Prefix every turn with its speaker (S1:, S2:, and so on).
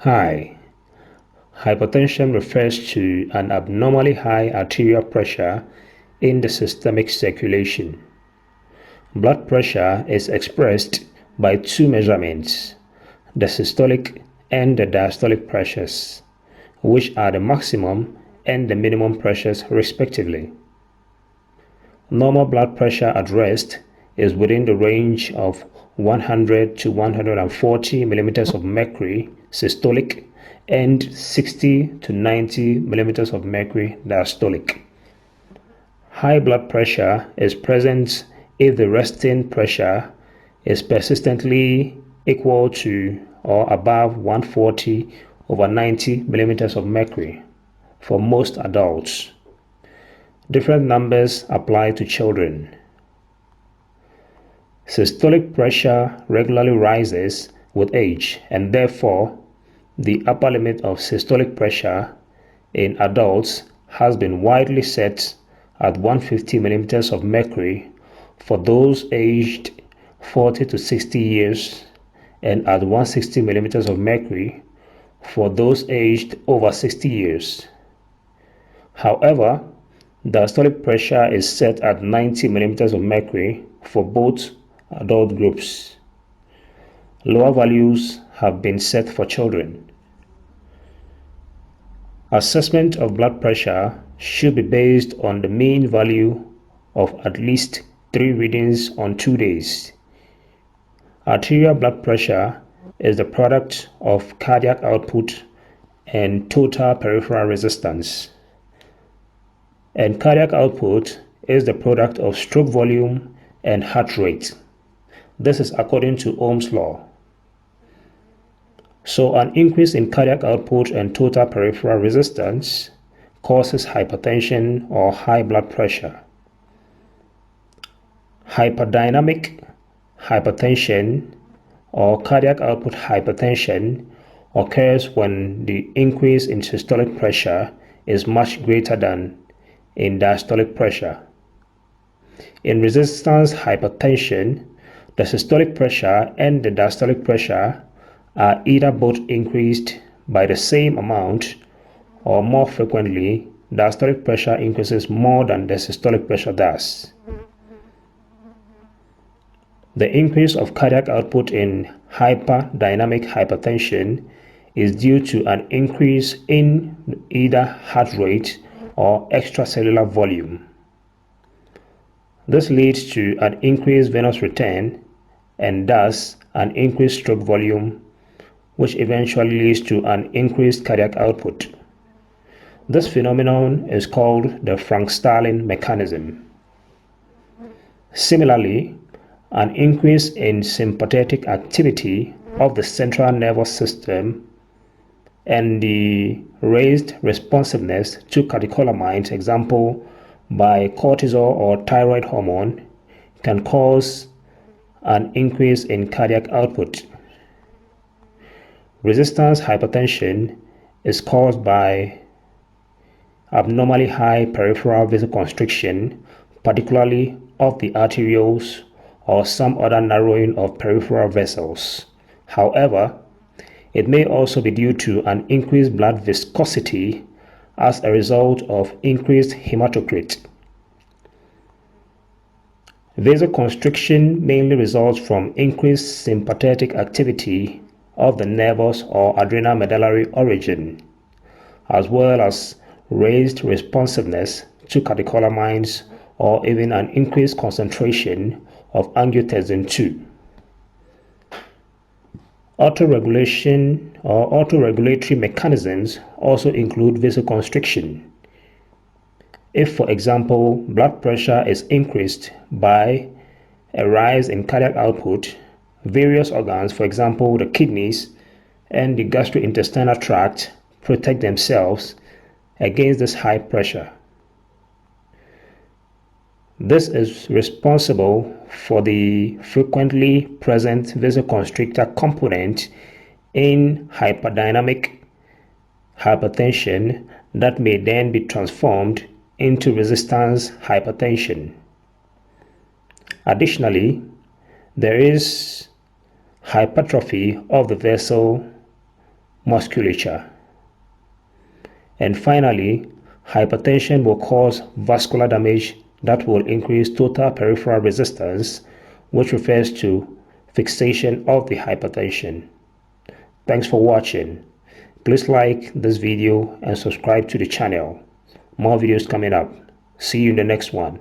S1: Hi. Hypertension refers to an abnormally high arterial pressure in the systemic circulation. Blood pressure is expressed by two measurements, the systolic and the diastolic pressures, which are the maximum and the minimum pressures respectively. Normal blood pressure at rest is within the range of 100 to 140 millimeters of mercury systolic and 60 to 90 millimeters of mercury diastolic. High blood pressure is present if the resting pressure is persistently equal to or above 140 over 90 millimeters of mercury for most adults. Different numbers apply to children. Systolic pressure regularly rises with age, and therefore the upper limit of systolic pressure in adults has been widely set at 150 millimeters of mercury for those aged 40 to 60 years and at 160 millimeters of mercury for those aged over 60 years. However, diastolic pressure is set at 90 millimeters of mercury for both adult groups. Lower values have been set for children. Assessment of blood pressure should be based on the mean value of at least 3 readings on 2 days. Arterial blood pressure is the product of cardiac output and total peripheral resistance. And cardiac output is the product of stroke volume and heart rate. This is according to Ohm's Law. So an increase in cardiac output and total peripheral resistance causes hypertension or high blood pressure. Hyperdynamic hypertension or cardiac output hypertension occurs when the increase in systolic pressure is much greater than in diastolic pressure. In resistance hypertension, the systolic pressure and the diastolic pressure are either both increased by the same amount, or more frequently, diastolic pressure increases more than the systolic pressure does. The increase of cardiac output in hyperdynamic hypertension is due to an increase in either heart rate or extracellular volume. This leads to an increased venous return and thus an increased stroke volume, which eventually leads to an increased cardiac output. This phenomenon is called the Frank-Starling mechanism. Similarly, an increase in sympathetic activity of the central nervous system and the raised responsiveness to catecholamines, example by cortisol or thyroid hormone, can cause an increase in cardiac output. Resistance hypertension is caused by abnormally high peripheral vasoconstriction, particularly of the arterioles or some other narrowing of peripheral vessels. However, it may also be due to an increased blood viscosity as a result of increased hematocrit. Vasoconstriction mainly results from increased sympathetic activity of the nervous or adrenal medullary origin, as well as raised responsiveness to catecholamines or even an increased concentration of angiotensin II. Autoregulation or autoregulatory mechanisms also include vasoconstriction. If, for example, blood pressure is increased by a rise in cardiac output, various organs, for example, the kidneys and the gastrointestinal tract, protect themselves against this high pressure. This is responsible for the frequently present vasoconstrictor component in hyperdynamic hypertension that may then be transformed into resistance hypertension. Additionally, there is hypertrophy of the vessel musculature. And finally, hypertension will cause vascular damage that will increase total peripheral resistance, which refers to fixation of the hypertension. Thanks for watching. Please like this video and subscribe to the channel. More videos coming up. See you in the next one.